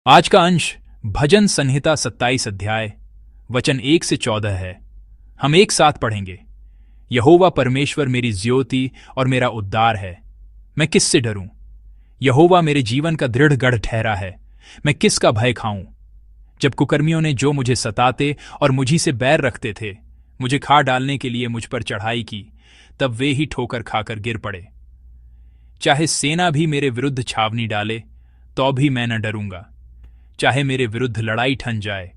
आज का अंश भजन संहिता 27 अध्याय वचन 1 से 14 है। हम एक साथ पढ़ेंगे। यहोवा परमेश्वर मेरी ज्योति और मेरा उद्धार है, मैं किससे डरूं? यहोवा मेरे जीवन का दृढ़ गढ़ ठहरा है, मैं किसका भय खाऊं? जब कुकर्मियों ने जो मुझे सताते और मुझी से बैर रखते थे, मुझे खा डालने के लिए मुझ पर चढ़ाई की, तब वे ही ठोकर खाकर गिर पड़े। चाहे सेना भी मेरे विरुद्ध छावनी डाले, तो भी मैं न डरूंगा। चाहे मेरे विरुद्ध लड़ाई ठन जाए,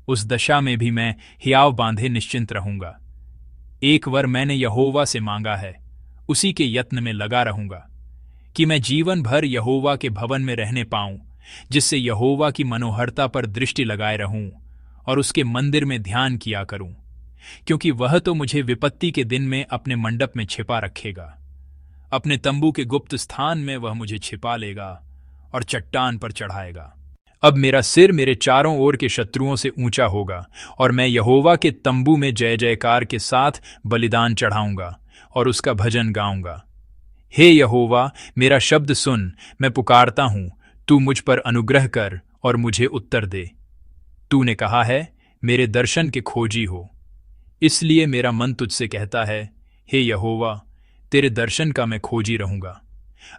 उस दशा में भी मैं हियाव बांधे निश्चिंत रहूंगा। एक वर मैंने यहोवा से मांगा है, उसी के यत्न में लगा रहूंगा, कि मैं जीवन भर यहोवा के भवन में रहने पाऊं, जिससे यहोवा की मनोहरता पर दृष्टि लगाए रहूं और उसके मंदिर में ध्यान किया करूं, क्योंकि वह तो मुझे विपत्ति के दिन में अपने मंडप में छिपा रखेगा। अपने तंबू के गुप्त स्थान में वह मुझे छिपा लेगा और चट्टान पर चढ़ाएगा। अब मेरा सिर मेरे चारों ओर के शत्रुओं से ऊंचा होगा, और मैं यहोवा के तंबू में जय जयकार के साथ बलिदान चढ़ाऊंगा और उसका भजन गाऊंगा। हे यहोवा, मेरा शब्द सुन, मैं पुकारता हूं, तू मुझ पर अनुग्रह कर और मुझे उत्तर दे। तूने कहा है, मेरे दर्शन के खोजी हो, इसलिए मेरा मन तुझसे कहता है, हे यहोवा, तेरे दर्शन का मैं खोजी रहूंगा।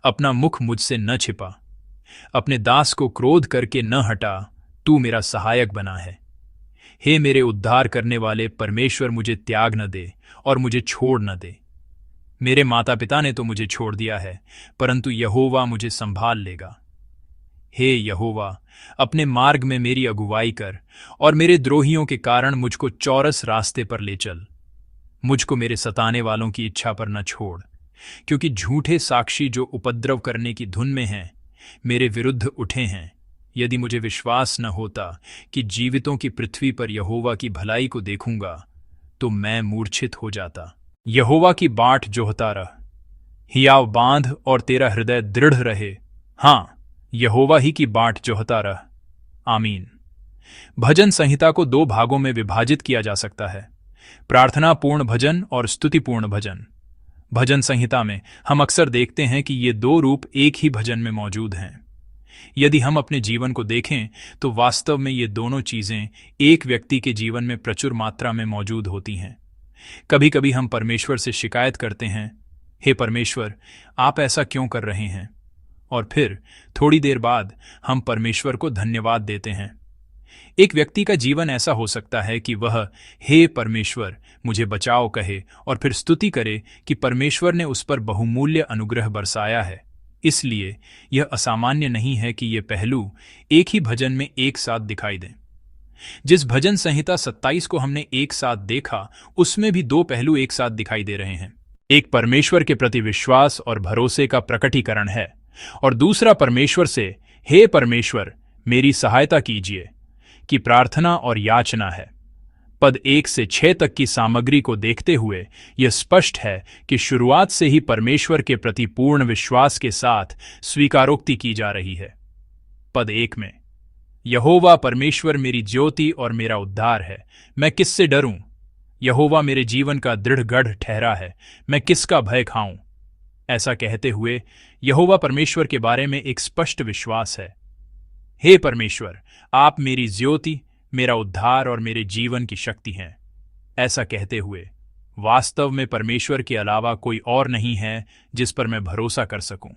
अपना मुख मुझसे न छिपा, अपने दास को क्रोध करके न हटा, तू मेरा सहायक बना है। हे मेरे उद्धार करने वाले परमेश्वर, मुझे त्याग न दे और मुझे छोड़ न दे। मेरे माता पिता ने तो मुझे छोड़ दिया है, परंतु यहोवा मुझे संभाल लेगा। हे यहोवा, अपने मार्ग में मेरी अगुवाई कर और मेरे द्रोहियों के कारण मुझको चौरस रास्ते पर ले चल। मुझको मेरे सताने वालों की इच्छा पर न छोड़, क्योंकि झूठे साक्षी जो उपद्रव करने की धुन में हैं, मेरे विरुद्ध उठे हैं। यदि मुझे विश्वास न होता कि जीवितों की पृथ्वी पर यहोवा की भलाई को देखूंगा, तो मैं मूर्छित हो जाता। यहोवा की बाट जोहता रह, हियाव बांध और तेरा हृदय दृढ़ रहे। हाँ, यहोवा ही की बाट जोहता रह। आमीन। भजन संहिता को दो भागों में विभाजित किया जा सकता है, प्रार्थनापूर्ण भजन और स्तुतिपूर्ण भजन। भजन संहिता में हम अक्सर देखते हैं कि ये दो रूप एक ही भजन में मौजूद हैं। यदि हम अपने जीवन को देखें तो वास्तव में ये दोनों चीजें एक व्यक्ति के जीवन में प्रचुर मात्रा में मौजूद होती हैं। कभी कभी हम परमेश्वर से शिकायत करते हैं, हे परमेश्वर, आप ऐसा क्यों कर रहे हैं? और फिर थोड़ी देर बाद हम परमेश्वर को धन्यवाद देते हैं। एक व्यक्ति का जीवन ऐसा हो सकता है कि वह हे परमेश्वर मुझे बचाओ कहे और फिर स्तुति करे कि परमेश्वर ने उस पर बहुमूल्य अनुग्रह बरसाया है। इसलिए यह असामान्य नहीं है कि ये पहलू एक ही भजन में एक साथ दिखाई दें। जिस भजन संहिता 27 को हमने एक साथ देखा, उसमें भी दो पहलू एक साथ दिखाई दे रहे हैं। एक परमेश्वर के प्रति विश्वास और भरोसे का प्रकटीकरण है, और दूसरा परमेश्वर से हे परमेश्वर मेरी सहायता कीजिए की प्रार्थना और याचना है। पद 1 से 6 तक की सामग्री को देखते हुए यह स्पष्ट है कि शुरुआत से ही परमेश्वर के प्रति पूर्ण विश्वास के साथ स्वीकारोक्ति की जा रही है। पद 1 में, यहोवा परमेश्वर मेरी ज्योति और मेरा उद्धार है, मैं किससे डरूं? यहोवा मेरे जीवन का दृढ़ गढ़ ठहरा है, मैं किसका भय खाऊं? ऐसा कहते हुए यहोवा परमेश्वर के बारे में एक स्पष्ट विश्वास है। हे परमेश्वर, आप मेरी ज्योति, मेरा उद्धार और मेरे जीवन की शक्ति हैं। ऐसा कहते हुए वास्तव में परमेश्वर के अलावा कोई और नहीं है जिस पर मैं भरोसा कर सकूं।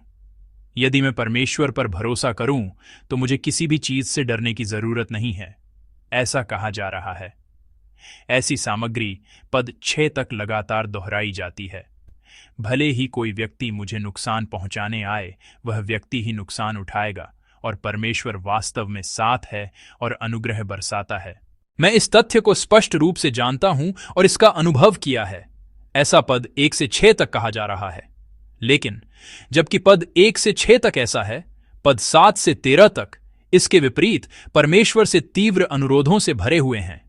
यदि मैं परमेश्वर पर भरोसा करूं तो मुझे किसी भी चीज से डरने की जरूरत नहीं है, ऐसा कहा जा रहा है। ऐसी सामग्री पद 6 तक लगातार दोहराई जाती है। भले ही कोई व्यक्ति मुझे नुकसान पहुंचाने आए, वह व्यक्ति ही नुकसान उठाएगा, और परमेश्वर वास्तव में साथ है और अनुग्रह बरसाता है। मैं इस तथ्य को स्पष्ट रूप से जानता हूं और इसका अनुभव किया है। ऐसा पद 1 से 6 तक कहा जा रहा है, लेकिन जबकि पद 1 से 6 तक ऐसा है, पद 7 से 13 तक इसके विपरीत परमेश्वर से तीव्र अनुरोधों से भरे हुए हैं।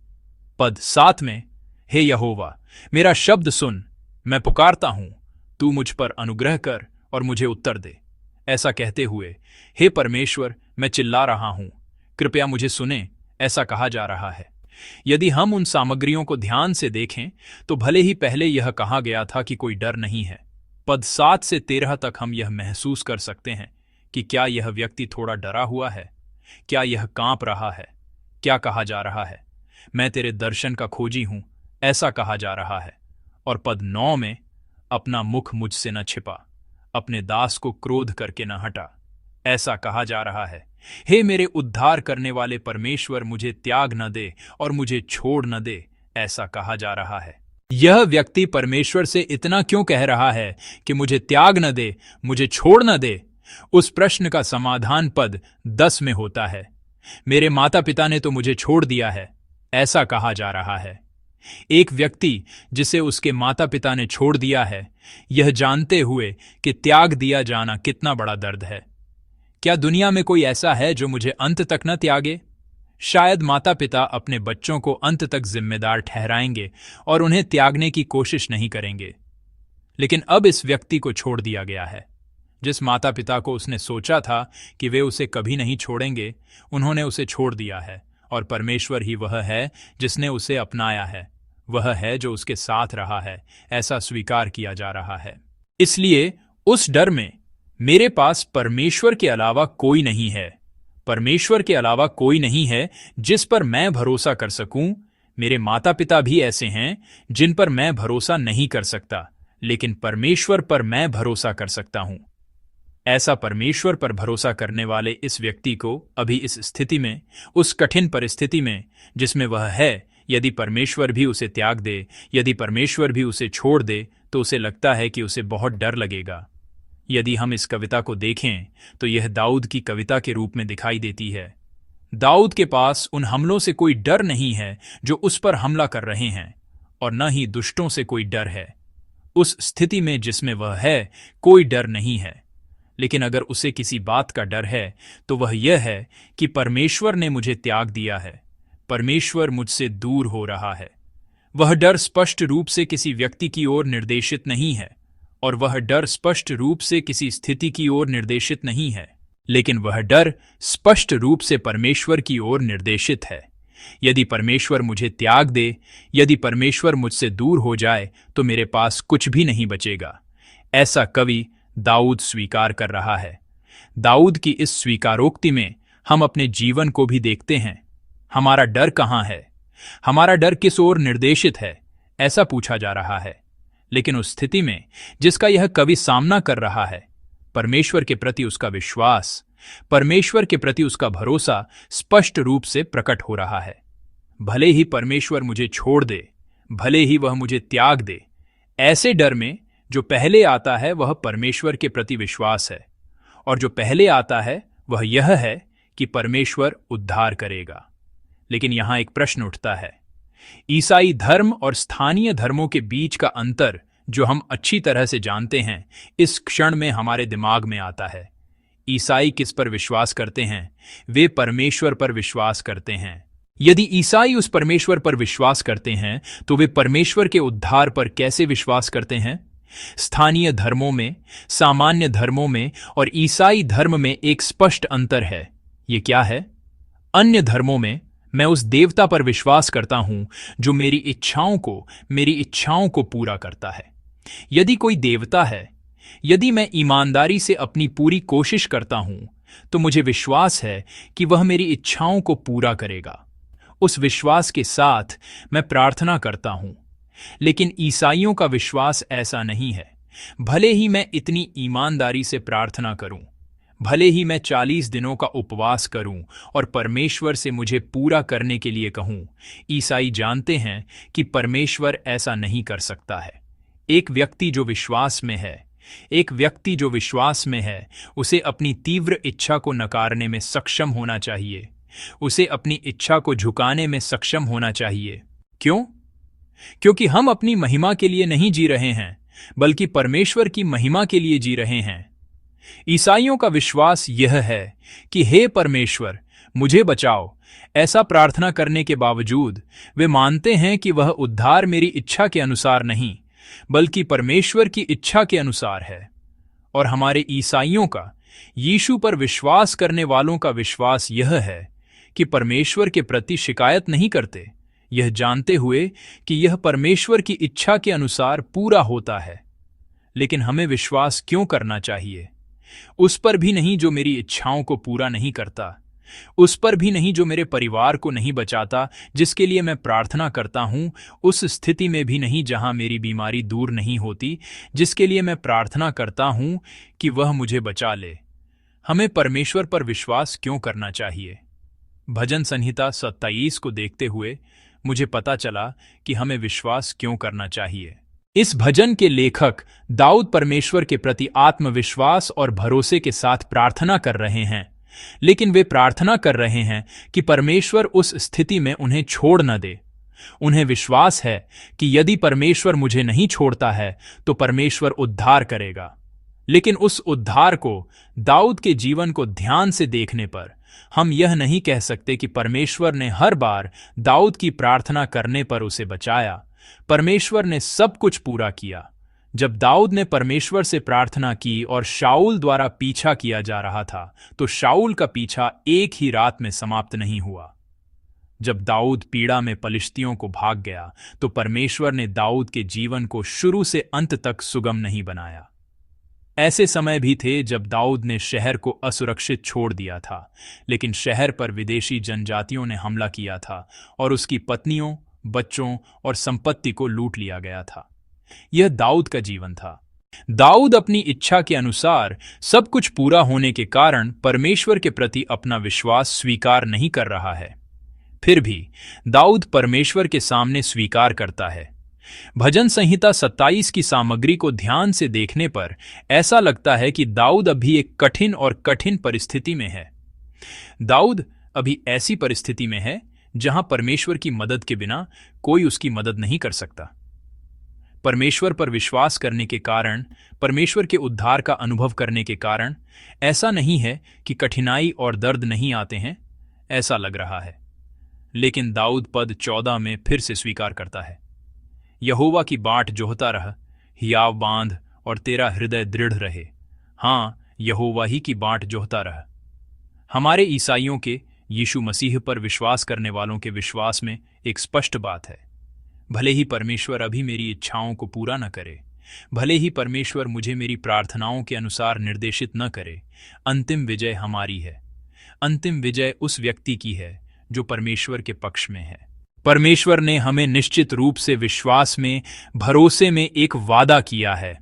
पद 7 में, हे यहोवा, मेरा शब्द सुन, मैं पुकारता हूं, तू मुझ पर अनुग्रह कर और मुझे उत्तर दे। ऐसा कहते हुए, हे परमेश्वर, मैं चिल्ला रहा हूं, कृपया मुझे सुने, ऐसा कहा जा रहा है। यदि हम उन सामग्रियों को ध्यान से देखें तो भले ही पहले यह कहा गया था कि कोई डर नहीं है, पद 7 से 13 तक हम यह महसूस कर सकते हैं कि क्या यह व्यक्ति थोड़ा डरा हुआ है। क्या यह कांप रहा है? क्या कहा जा रहा है? मैं तेरे दर्शन का खोजी हूं, ऐसा कहा जा रहा है। और पद 9 में, अपना मुख मुझसे न छिपा, अपने दास को क्रोध करके न हटा, ऐसा कहा जा रहा है। हे मेरे उद्धार करने वाले परमेश्वर, मुझे त्याग न दे और मुझे छोड़ न दे, ऐसा कहा जा रहा है। यह व्यक्ति परमेश्वर से इतना क्यों कह रहा है कि मुझे त्याग न दे, मुझे छोड़ न दे? उस प्रश्न का समाधान पद 10 में होता है। मेरे माता पिता ने तो मुझे छोड़ दिया है, ऐसा कहा जा रहा है। एक व्यक्ति जिसे उसके माता पिता ने छोड़ दिया है, यह जानते हुए कि त्याग दिया जाना कितना बड़ा दर्द है। क्या दुनिया में कोई ऐसा है जो मुझे अंत तक न त्यागे? शायद माता पिता अपने बच्चों को अंत तक जिम्मेदार ठहराएंगे और उन्हें त्यागने की कोशिश नहीं करेंगे। लेकिन अब इस व्यक्ति को छोड़ दिया गया है। जिस माता पिता को उसने सोचा था कि वे उसे कभी नहीं छोड़ेंगे, उन्होंने उसे छोड़ दिया है। और परमेश्वर ही वह है जिसने उसे अपनाया है, वह है जो उसके साथ रहा है, ऐसा स्वीकार किया जा रहा है। इसलिए उस डर में मेरे पास परमेश्वर के अलावा कोई नहीं है। परमेश्वर के अलावा कोई नहीं है जिस पर मैं भरोसा कर सकूं। मेरे माता पिता भी ऐसे हैं जिन पर मैं भरोसा नहीं कर सकता, लेकिन परमेश्वर पर मैं भरोसा कर सकता हूं। ऐसा परमेश्वर पर भरोसा करने वाले इस व्यक्ति को अभी इस स्थिति में, उस कठिन परिस्थिति में जिसमें वह है, यदि परमेश्वर भी उसे त्याग दे, यदि परमेश्वर भी उसे छोड़ दे, तो उसे लगता है कि उसे बहुत डर लगेगा। यदि हम इस कविता को देखें तो यह दाऊद की कविता के रूप में दिखाई देती है। दाऊद के पास उन हमलों से कोई डर नहीं है जो उस पर हमला कर रहे हैं, और न ही दुष्टों से कोई डर है। उस स्थिति में जिसमें वह है, कोई डर नहीं है। लेकिन अगर उसे किसी बात का डर है तो वह यह है कि परमेश्वर ने मुझे त्याग दिया है, परमेश्वर मुझसे दूर हो रहा है। वह डर स्पष्ट रूप से किसी व्यक्ति की ओर निर्देशित नहीं है, और वह डर स्पष्ट रूप से किसी स्थिति की ओर निर्देशित नहीं है, लेकिन वह डर स्पष्ट रूप से परमेश्वर की ओर निर्देशित है। यदि परमेश्वर मुझे त्याग दे, यदि परमेश्वर मुझसे दूर हो जाए, तो मेरे पास कुछ भी नहीं बचेगा। ऐसा कवि दाऊद स्वीकार कर रहा है। दाऊद की इस स्वीकारोक्ति में हम अपने जीवन को भी देखते हैं। हमारा डर कहाँ है? हमारा डर किस ओर निर्देशित है? ऐसा पूछा जा रहा है। लेकिन उस स्थिति में जिसका यह कवि सामना कर रहा है, परमेश्वर के प्रति उसका विश्वास, परमेश्वर के प्रति उसका भरोसा स्पष्ट रूप से प्रकट हो रहा है। भले ही परमेश्वर मुझे छोड़ दे, भले ही वह मुझे त्याग दे, ऐसे डर में जो पहले आता है वह परमेश्वर के प्रति विश्वास है। और जो पहले आता है वह यह है कि परमेश्वर उद्धार करेगा। लेकिन यहां एक प्रश्न उठता है। ईसाई धर्म और स्थानीय धर्मों के बीच का अंतर, जो हम अच्छी तरह से जानते हैं, इस क्षण में हमारे दिमाग में आता है। ईसाई किस पर विश्वास करते हैं? वे परमेश्वर पर विश्वास करते हैं। यदि ईसाई उस परमेश्वर पर विश्वास करते हैं तो वे परमेश्वर के उद्धार पर कैसे विश्वास करते हैं? स्थानीय धर्मों में, सामान्य धर्मों में और ईसाई धर्म में एक स्पष्ट अंतर है। ये क्या है? अन्य धर्मों में मैं उस देवता पर विश्वास करता हूं जो मेरी इच्छाओं को पूरा करता है। यदि कोई देवता है, यदि मैं ईमानदारी से अपनी पूरी कोशिश करता हूं, तो मुझे विश्वास है कि वह मेरी इच्छाओं को पूरा करेगा। उस विश्वास के साथ मैं प्रार्थना करता हूं। लेकिन ईसाइयों का विश्वास ऐसा नहीं है। भले ही मैं इतनी ईमानदारी से प्रार्थना करूं, भले ही मैं 40 दिनों का उपवास करूं और परमेश्वर से मुझे पूरा करने के लिए कहूं, ईसाई जानते हैं कि परमेश्वर ऐसा नहीं कर सकता है। एक व्यक्ति जो विश्वास में है, उसे अपनी तीव्र इच्छा को नकारने में सक्षम होना चाहिए। उसे अपनी इच्छा को झुकाने में सक्षम होना चाहिए। क्यों? क्योंकि हम अपनी महिमा के लिए नहीं जी रहे हैं, बल्कि परमेश्वर की महिमा के लिए जी रहे हैं। ईसाइयों का विश्वास यह है कि हे परमेश्वर, मुझे बचाओ। ऐसा प्रार्थना करने के बावजूद वे मानते हैं कि वह उद्धार मेरी इच्छा के अनुसार नहीं, बल्कि परमेश्वर की इच्छा के अनुसार है। और हमारे ईसाइयों का, यीशु पर विश्वास करने वालों का विश्वास यह है कि परमेश्वर के प्रति शिकायत नहीं करते, यह जानते हुए कि यह परमेश्वर की इच्छा के अनुसार पूरा होता है। लेकिन हमें विश्वास क्यों करना चाहिए? उस पर भी नहीं जो मेरी इच्छाओं को पूरा नहीं करता, उस पर भी नहीं जो मेरे परिवार को नहीं बचाता, जिसके लिए मैं प्रार्थना करता हूँ, उस स्थिति में भी नहीं जहाँ मेरी बीमारी दूर नहीं होती, जिसके लिए मैं प्रार्थना करता हूँ कि वह मुझे बचा ले। हमें परमेश्वर पर विश्वास क्यों करना चाहिए? भजन संहिता 27 को देखते हुए मुझे पता चला कि हमें विश्वास क्यों करना चाहिए। इस भजन के लेखक दाऊद परमेश्वर के प्रति आत्मविश्वास और भरोसे के साथ प्रार्थना कर रहे हैं, लेकिन वे प्रार्थना कर रहे हैं कि परमेश्वर उस स्थिति में उन्हें छोड़ न दे। उन्हें विश्वास है कि यदि परमेश्वर मुझे नहीं छोड़ता है तो परमेश्वर उद्धार करेगा। लेकिन उस उद्धार को दाऊद के जीवन को ध्यान से देखने पर हम यह नहीं कह सकते कि परमेश्वर ने हर बार दाऊद की प्रार्थना करने पर उसे बचाया। परमेश्वर ने सब कुछ पूरा किया। जब दाऊद ने परमेश्वर से प्रार्थना की और शाऊल द्वारा पीछा किया जा रहा था, तो शाऊल का पीछा एक ही रात में समाप्त नहीं हुआ। जब दाऊद पीड़ा में पलिश्तियों को भाग गया, तो परमेश्वर ने दाऊद के जीवन को शुरू से अंत तक सुगम नहीं बनाया। ऐसे समय भी थे जब दाऊद ने शहर को असुरक्षित छोड़ दिया था, लेकिन शहर पर विदेशी जनजातियों ने हमला किया था और उसकी पत्नियों, बच्चों और संपत्ति को लूट लिया गया था। यह दाऊद का जीवन था। दाऊद अपनी इच्छा के अनुसार सब कुछ पूरा होने के कारण परमेश्वर के प्रति अपना विश्वास स्वीकार नहीं कर रहा है। फिर भी दाऊद परमेश्वर के सामने स्वीकार करता है। भजन संहिता 27 की सामग्री को ध्यान से देखने पर ऐसा लगता है कि दाऊद अभी एक कठिन परिस्थिति में है। दाऊद अभी ऐसी परिस्थिति में है जहां परमेश्वर की मदद के बिना कोई उसकी मदद नहीं कर सकता। परमेश्वर पर विश्वास करने के कारण, परमेश्वर के उद्धार का अनुभव करने के कारण ऐसा नहीं है कि कठिनाई और दर्द नहीं आते हैं, ऐसा लग रहा है। लेकिन दाऊद पद 14 में फिर से स्वीकार करता है, यहोवा की बाट जोहता रह, हियाव बांध और तेरा हृदय दृढ़ रहे। हाँ, यहोवा ही की बाट जोहता रह। हमारे ईसाइयों के यीशु मसीह पर विश्वास करने वालों के विश्वास में एक स्पष्ट बात है, भले ही परमेश्वर अभी मेरी इच्छाओं को पूरा न करे, भले ही परमेश्वर मुझे मेरी प्रार्थनाओं के अनुसार निर्देशित न करे, अंतिम विजय हमारी है। अंतिम विजय उस व्यक्ति की है जो परमेश्वर के पक्ष में है। परमेश्वर ने हमें निश्चित रूप से विश्वास में, भरोसे में एक वादा किया है।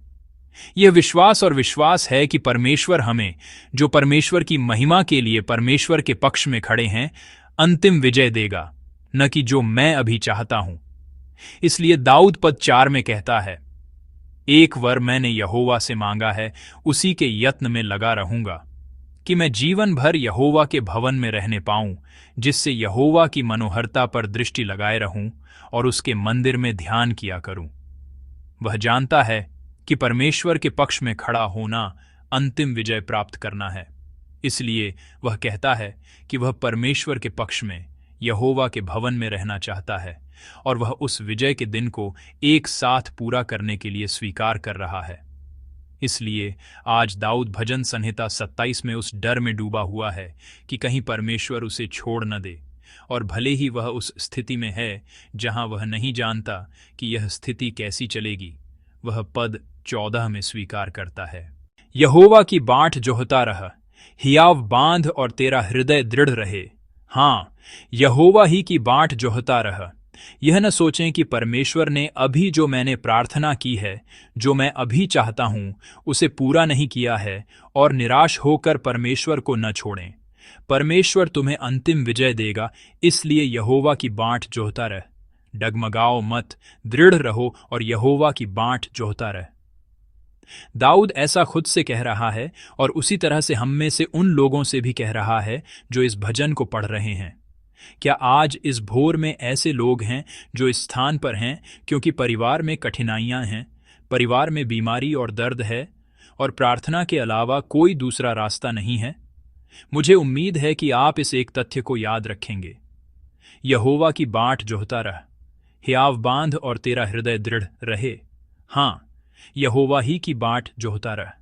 यह विश्वास और विश्वास है कि परमेश्वर हमें, जो परमेश्वर की महिमा के लिए परमेश्वर के पक्ष में खड़े हैं, अंतिम विजय देगा, न कि जो मैं अभी चाहता हूं। इसलिए दाऊद पद 4 में कहता है, एक वर मैंने यहोवा से मांगा है, उसी के यत्न में लगा रहूंगा, कि मैं जीवन भर यहोवा के भवन में रहने पाऊं, जिससे यहोवा की मनोहरता पर दृष्टि लगाए रहूं और उसके मंदिर में ध्यान किया करूं। वह जानता है कि परमेश्वर के पक्ष में खड़ा होना अंतिम विजय प्राप्त करना है। इसलिए वह कहता है कि वह परमेश्वर के पक्ष में, यहोवा के भवन में रहना चाहता है और वह उस विजय के दिन को एक साथ पूरा करने के लिए स्वीकार कर रहा है। इसलिए आज दाऊद भजन संहिता 27 में उस डर में डूबा हुआ है कि कहीं परमेश्वर उसे छोड़ न दे, और भले ही वह उस स्थिति में है जहां वह नहीं जानता कि यह स्थिति कैसी चलेगी, वह पद 14 में स्वीकार करता है, यहोवा की बाट जोहता रह, हियाव बांध और तेरा हृदय दृढ़ रहे। हाँ, यहोवा ही की बाट जोहता रह। यह न सोचें कि परमेश्वर ने अभी जो मैंने प्रार्थना की है, जो मैं अभी चाहता हूं, उसे पूरा नहीं किया है, और निराश होकर परमेश्वर को न छोड़ें। परमेश्वर तुम्हें अंतिम विजय देगा, इसलिए यहोवा की बाट जोहता रह। डगमगाओ मत, दृढ़ रहो और यहोवा की बाट जोहता रह। दाऊद ऐसा खुद से कह रहा है और उसी तरह से हम में से उन लोगों से भी कह रहा है जो इस भजन को पढ़ रहे हैं। क्या आज इस भोर में ऐसे लोग हैं जो इस स्थान पर हैं क्योंकि परिवार में कठिनाइयां हैं, परिवार में बीमारी और दर्द है, और प्रार्थना के अलावा कोई दूसरा रास्ता नहीं है? मुझे उम्मीद है कि आप इस एक तथ्य को याद रखेंगे, यहोवा की बाट जोहता रह, हियाव बांध और तेरा हृदय दृढ़ रहे। हाँ, यहोवा ही की बाट जोहता रह।